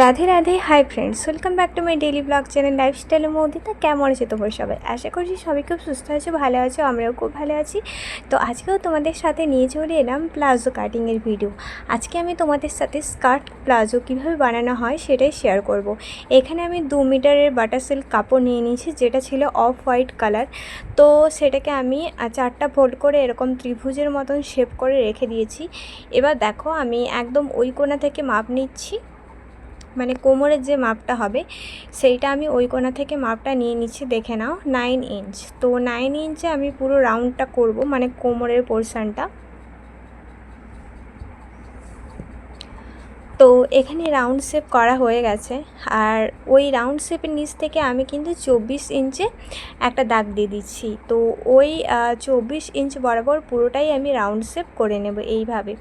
Radhe Radhe, hi friends, welcome back to my daily blog channel লাইফস্টাইলের মধ্যে। কেমন আছে তোমরা সবাই? আশা করছি সবাই খুব সুস্থ আছো, ভালো আছো, আমরাও খুব ভালো আছি। তো আজকেও তোমাদের সাথে নিয়ে চলে এলাম প্লাজো কাটিংয়ের ভিডিও। আজকে আমি তোমাদের সাথে স্কার্ট প্লাজো কীভাবে বানানো হয় সেটাই শেয়ার করব। এখানে আমি 2 মিটারের বাটার সিল্ক কাপড় নিয়ে নিয়েছি, যেটা ছিল অফ হোয়াইট কালার। তো সেটাকে আমি 4টা ফোল্ড করে এরকম ত্রিভুজের মতন শেপ করে রেখে দিয়েছি। এবার দেখো, আমি একদম ওই কোণা থেকে মাপ নিচ্ছি, মানে কোমরের যে মাপটা হবে সেইটা আমি ওই কোণা থেকে মাপটা নিয়ে নিচ্ছি। দেখে নাও, 9 ইঞ্চ। তো 9 ইঞ্চে আমি পুরো রাউন্ডটা করব, মানে কোমরের পোর্শনটা। তো এখানে রাউন্ড শেপ করা হয়ে গেছে, আর ওই রাউন্ড শেপের নিচ থেকে আমি কিন্তু 24 ইঞ্চে একটা দাগ দিয়ে দিচ্ছি। তো ওই 24 ইঞ্চ বরাবর পুরোটাই আমি রাউন্ড শেপ করে নেব এইভাবে।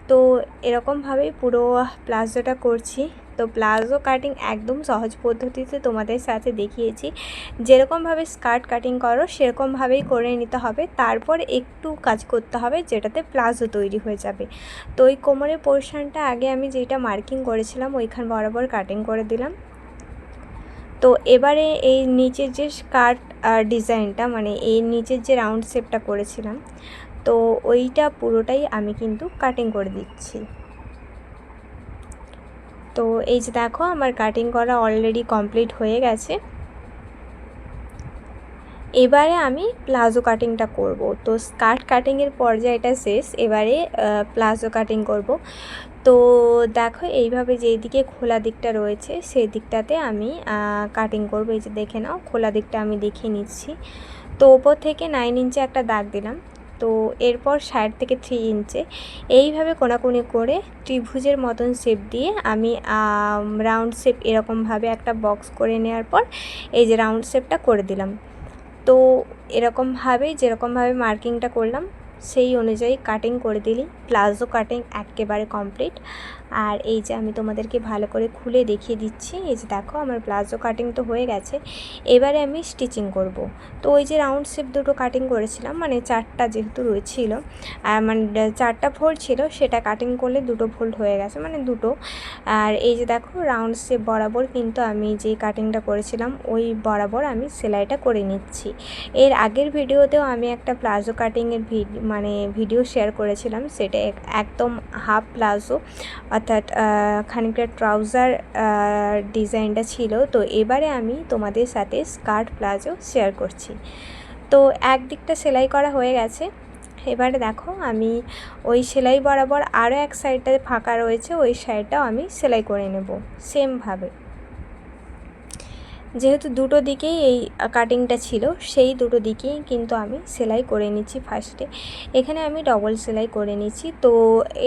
তো এরকমভাবেই পুরো প্লাজোটা করছি। তো প্লাজো কাটিং একদম সহজ পদ্ধতিতে তোমাদের সাথে দেখিয়েছি। যেরকমভাবে স্কার্ট কাটিং করো সেরকমভাবেই করে নিতে হবে, তারপর একটু কাজ করতে হবে যেটাতে প্লাজো তৈরি হয়ে যাবে। তো ওই কোমরের পোর্শনটা আগে আমি যেটা মার্কিং করেছিলাম ওইখান বরাবর কাটিং করে দিলাম। তো এবারে এই নিচের যে স্কার্ট ডিজাইনটা, মানে এই নিচের যে রাউন্ড শেপটা করেছিলাম, তো ওইটা পুরোটাই আমি কিন্তু কাটিং করে দিচ্ছি। তো এই যে দেখো, আমার কাটিং করা অলরেডি কমপ্লিট হয়ে গেছে। এবারে আমি প্লাজো কাটিংটা করব। তো স্কার্ট কাটিংয়ের পর্যায়টা শেষ, এবারে প্লাজো কাটিং করব। তো দেখো, এইভাবে যেই দিকে খোলা দিকটা রয়েছে সেই দিকটাতে আমি কাটিং করব। এই যে দেখে নাও, খোলা দিকটা আমি দেখিয়ে নিচ্ছি। তো ওপর থেকে 9 ইঞ্চে একটা দাগ দিলাম। তো এরপর সাইড থেকে 3 ইঞ্চে এইভাবে কোনাকুনি করে ত্রিভুজের মতন শেপ দিয়ে আমি রাউন্ড শেপ এরকমভাবে একটা বক্স করে নেওয়ার পর এই যে রাউন্ড শেপটা করে দিলাম। তো এরকমভাবেই যেরকমভাবে মার্কিংটা করলাম সেই অনুযায়ী কাটিং করে দিলি। প্লাজো কাটিং একেবারে কমপ্লিট। আর এই যে আমি তোমাদেরকে ভালো করে খুলে দেখিয়ে দিচ্ছি। এই যে দেখো, আমার প্লাজো কাটিং তো হয়ে গেছে। এবারে আমি স্টিচিং করব। তো ওই যে রাউন্ড শেপ দুটো কাটিং করেছিলাম, মানে 4টা যেহেতু রয়েছিল, মানে 4টা ফোল্ড ছিল, সেটা কাটিং করলে 2টো ফোল্ড হয়ে গেছে, মানে 2টো। আর এই যে দেখো, রাউন্ড শেপ বরাবর কিন্তু আমি যে কাটিংটা করেছিলাম ওই বরাবর আমি সেলাইটা করে নিচ্ছি। এর আগের ভিডিওতেও আমি একটা প্লাজো কাটিংয়ের ভিডিও শেয়ার করেছিলাম, সেটা একদম হাফ প্লাজো, অর্থাৎ খানিকটা ট্রাউজার ডিজাইনটা ছিল। তো এবারে আমি তোমাদের সাথে স্কার্ট প্লাজো শেয়ার করছি। তো একদিকটা সেলাই করা হয়ে গেছে। এবারে দেখো, আমি ওই সেলাই বরাবর আরও এক সাইডটা ফাঁকা রয়েছে, ওই সাইডটাও আমি সেলাই করে নেব সেমভাবে। যেহেতু দুটো দিকেই এই কাটিংটা ছিল, সেই দুটো দিকেই কিন্তু আমি সেলাই করে নিচ্ছি। ফার্স্টে এখানে আমি ডবল সেলাই করে নিচ্ছি। তো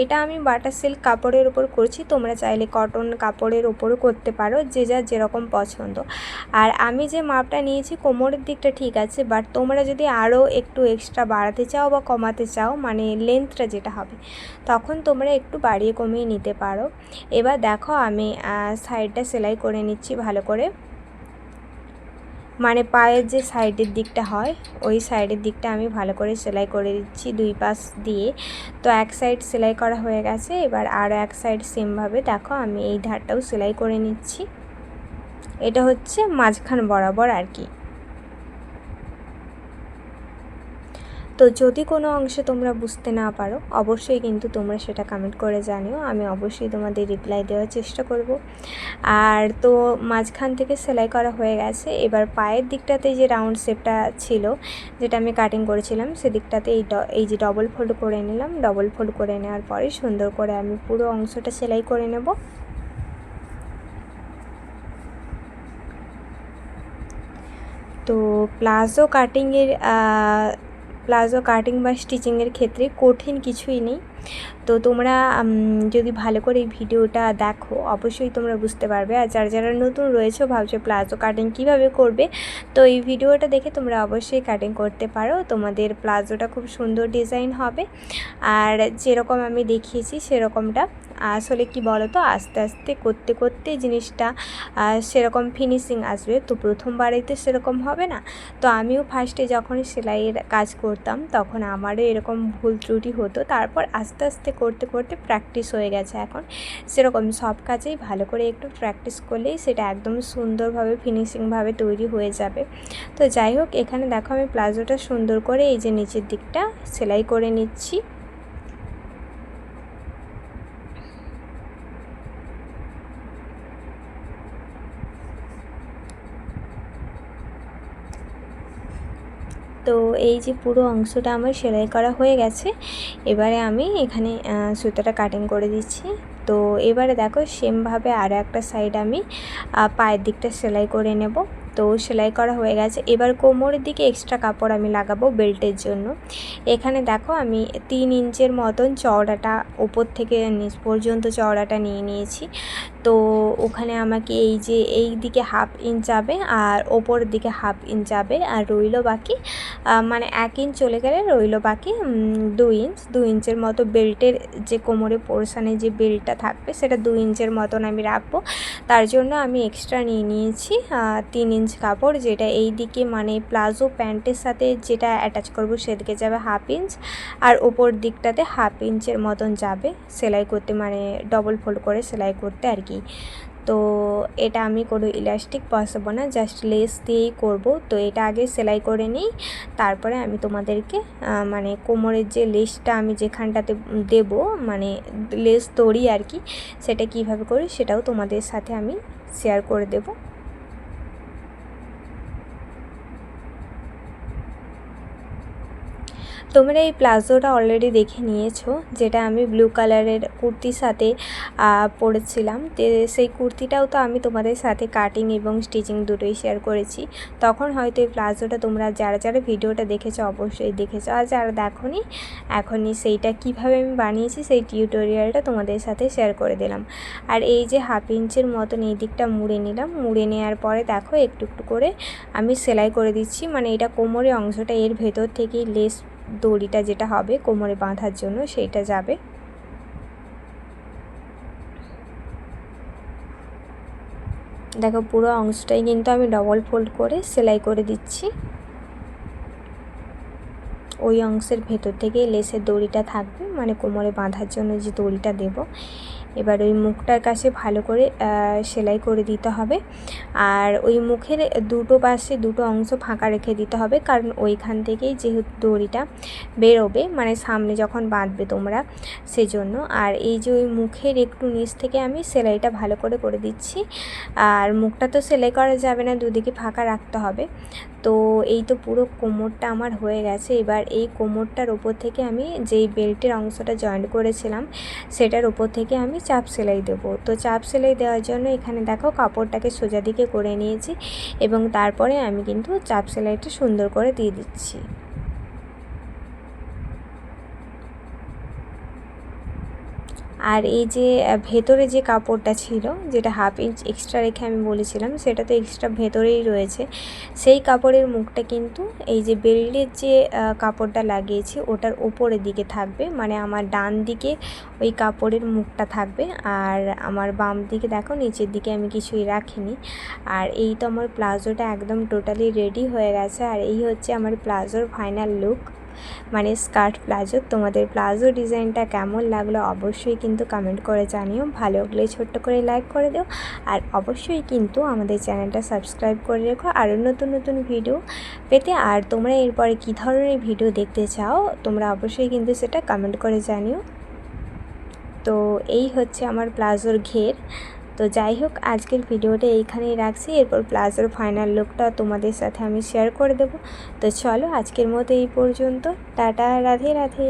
এটা আমি বাটার সিল্ক কাপড়ের ওপর করছি, তোমরা চাইলে কটন কাপড়ের ওপরও করতে পারো, যে যার যেরকম পছন্দ। আর আমি যে মাপটা নিয়েছি কোমরের দিকটা ঠিক আছে, বাট তোমরা যদি আরও একটু এক্সট্রা বাড়াতে চাও বা কমাতে চাও, মানে লেন্থটা যেটা হবে, তখন তোমরা একটু বাড়িয়ে কমিয়ে নিতে পারো। এবার দেখো, আমি সাইডটা সেলাই করে নিচ্ছি ভালো করে, মানে পায়ের যে সাইডের দিকটা হয় ওই সাইডের দিকটা আমি ভালো করে সেলাই করে দিচ্ছি 2 পাশ দিয়ে। তো এক সাইড সেলাই করা হয়ে গেছে, এবার আরও এক সাইড সেমভাবে দেখো আমি এই ধারটাও সেলাই করে নিচ্ছি। এটা হচ্ছে মাঝখান বরাবর আর কি। তো যদি কোনো অংশে তোমরা বুঝতে না পারো অবশ্যই কিন্তু তোমরা সেটা কমেন্ট করে জানিও, আমি অবশ্যই তোমাদের রিপ্লাই দেওয়ার চেষ্টা করব। আর তো মাঝখান থেকে সেলাই করা হয়ে গেছে। এবার পায়ের দিকটাতে যে রাউন্ড শেপটা ছিল যেটা আমি কাটিং করেছিলাম সেদিকটাতে এই যে ডবল ফোল্ড করে নিলাম। ডবল ফোল্ড করে নেওয়ার পরে সুন্দর করে আমি পুরো অংশটা সেলাই করে নেব। তো প্লাজো কাটিং বা স্টিচিংয়ের ক্ষেত্রে কঠিন কিছুই নেই। তো তোমরা যদি ভালো করে এই ভিডিওটা দেখো অবশ্যই তোমরা বুঝতে পারবে। আর যারা নতুন রয়েছে ভাবছো প্লাজো কাটিং কিভাবে করবে, তো এই ভিডিওটা দেখে তোমরা অবশ্যই কাটিং করতে পারো। তোমাদের প্লাজোটা খুব সুন্দর ডিজাইন হবে। আর যেরকম আমি দেখিয়েছি সেরকমটা আসলে কি বলো তো, আস্তে আস্তে করতে করতে জিনিসটা সেরকম ফিনিশিং আসবে। তো প্রথমবারেই তো সেরকম হবে না। তো আমিও ফার্স্টে যখন সেলাইয়ের কাজ করতাম তখন আমারও এরকম ভুল ত্রুটি হতো, তারপর আস্তে আস্তে আস্তে করতে করতে প্র্যাকটিস হয়ে গেছে এখন। সেরকম সব কাজেই ভালো করে একটু প্র্যাকটিস করলেই সেটা একদম সুন্দরভাবে ফিনিশিংভাবে তৈরি হয়ে যাবে। তো যাই হোক, এখানে দেখো আমি প্লাজোটা সুন্দর করে এই যে নিচের দিকটা সেলাই করে নিচ্ছি। তো এই যে পুরো অংশটা আমার সেলাই করা হয়ে গেছে। এবারে আমি এখানে সুতোটা কাটিং করে দিচ্ছি। তো এবারে দেখো সেমভাবে আরও একটা সাইড আমি পায়ের দিকটা সেলাই করে নেব। তো সেলাই করা হয়ে গেছে। এবার কোমরের দিকে এক্সট্রা কাপড় আমি লাগাবো বেল্টের জন্য। এখানে দেখো আমি 3 ইঞ্চের মতন চওড়াটা ওপর থেকে নিচ পর্যন্ত চওড়াটা নিয়ে নিয়েছি। তো ওখানে আমাকে এই যে এই দিকে 1/2 ইঞ্চ যাবে আর ওপরের দিকে 1/2 ইঞ্চ যাবে, আর রইল বাকি মানে 1 ইঞ্চ চলে গেলে রইল বাকি 2 ইঞ্চ। 2 ইঞ্চের মতো বেল্টের যে কোমরে পোর্শানে যে বেল্টটা থাকবে সেটা 2 ইঞ্চের মতন আমি রাখবো। তার জন্য আমি এক্সট্রা নিয়ে নিয়েছি 3 ইঞ্চ কাপড়, যেটা এই দিকে মানে প্লাজো প্যান্টের সাথে যেটা অ্যাটাচ করবো সেদিকে যাবে 1/2 ইঞ্চ, আর ওপর দিকটাতে 1/2 ইঞ্চের মতন যাবে সেলাই করতে, মানে ডবল ফোল্ড করে সেলাই করতে আর কি। তো এটা আমি কোনো ইলাস্টিক বসাবো না, জাস্ট লেস দিয়েই করব। তো এটা আগে সেলাই করে নিই, তারপরে আমি তোমাদেরকে মানে কোমরের যে লেসটা আমি যেখানটাতে দেব, মানে লেস দড়ি আর কি, সেটা কিভাবে করি সেটাও তোমাদের সাথে আমি শেয়ার করে দেব। তোমরা এই প্লাজোটা অলরেডি দেখে নিয়েছো, যেটা আমি ব্লু কালারের কুর্তির সাথে পরেছিলাম। তো সেই কুর্তিটাও তো আমি তোমাদের সাথে কাটিং এবং স্টিচিং দুটোই শেয়ার করেছি। তখন হয়তো এই প্লাজোটা তোমরা যারা যারা ভিডিওটা দেখেছো অবশ্যই দেখেছো, আর যারা দেখোনি এখনই সেইটা কিভাবে আমি বানিয়েছি সেই টিউটোরিয়ালটা তোমাদের সাথে শেয়ার করে দিলাম। আর এই যে 1/2 ইঞ্চের মতন এই দিকটা মুড়ে নিলাম। মুড়ে নেওয়ার পরে দেখো একটু একটু করে আমি সেলাই করে দিচ্ছি, মানে এটা কোমরের অংশটা এর ভেতর থেকেই লেস দড়িটা যেটা হবে কোমরে বাঁধার জন্য সেইটা যাবে। দেখো পুরো অংশটাই কিন্তু আমি ডবল ফোল্ড করে সেলাই করে দিচ্ছি। ওই অংশের ভেতর থেকে লেসের দড়িটা থাকবে, মানে কোমরে বাঁধার জন্য যে দড়িটা দেব। এবার ওই মুখটার কাছে ভালো করে সেলাই করে দিতে হবে, আর ওই মুখের দুটো পাশে দুটো অংশ ফাঁকা রেখে দিতে হবে, কারণ ওইখান থেকেই যেহেতু দড়িটা বেরোবে, মানে সামনে যখন বাঁধবে তোমরা সেজন্য। আর এই যে ওই মুখের একটু নিচ থেকে আমি সেলাইটা ভালো করে করে দিচ্ছি। আর মুখটা তো সেলাই করা যাবে না, দুদিকে ফাঁকা রাখতে হবে। তো এই তো পুরো কোমরটা আমার হয়ে গেছে। এবার এই কোমরটার ওপর থেকে আমি যেই বেল্টের অংশটা জয়েন্ট করেছিলাম সেটার ওপর থেকে আমি চাপ সেলাই দেবো। তো চাপ সেলাই দেওয়ার জন্য এখানে দেখো কাপড়টাকে সোজা দিকে করে নিয়েছি এবং তারপরে আমি কিন্তু চাপ সেলাইটা সুন্দর করে দিয়ে দিচ্ছি। আর এই যে ভেতরে যে কাপড়টা ছিল, যেটা 1/2 ইঞ্চ এক্সট্রা রেখে আমি বলেছিলাম, সেটা তো এক্সট্রা ভেতরেই রয়েছে। সেই কাপড়ের মুখটা কিন্তু এই যে বেল্টের যে কাপড়টা লাগিয়েছি ওটার ওপরের দিকে থাকবে, মানে আমার ডান দিকে ওই কাপড়ের মুখটা থাকবে, আর আমার বাম দিকে দেখো নিচের দিকে আমি কিছুই রাখিনি। আর এই তো আমার প্লাজোটা একদম টোটালি রেডি হয়ে গেছে। আর এই হচ্ছে আমার প্লাজোর ফাইনাল লুক, মানে স্কার্ট প্লাজো। তোমাদের প্লাজো ডিজাইনটা কেমন লাগলো অবশ্যই কিন্তু কমেন্ট করে জানিও। ভালো লাগলে ছোট্ট করে লাইক করে দিও, আর অবশ্যই কিন্তু আমাদের চ্যানেলটা সাবস্ক্রাইব করে রেখো আরও নতুন নতুন ভিডিও পেতে। আর তোমরা এরপরে কী ধরনের ভিডিও দেখতে চাও তোমরা অবশ্যই কিন্তু সেটা কমেন্ট করে জানিও। তো এই হচ্ছে আমার প্লাজোর ঘের। তো যাই হোক, আজকের ভিডিওটা এইখানেই রাখছি, এরপর প্লাজোর ফাইনাল লুকটা তোমাদের সাথে আমি শেয়ার করে দেব। তো চলো আজকের মতো এই পর্যন্ত, টাটা, রাধে রাধে।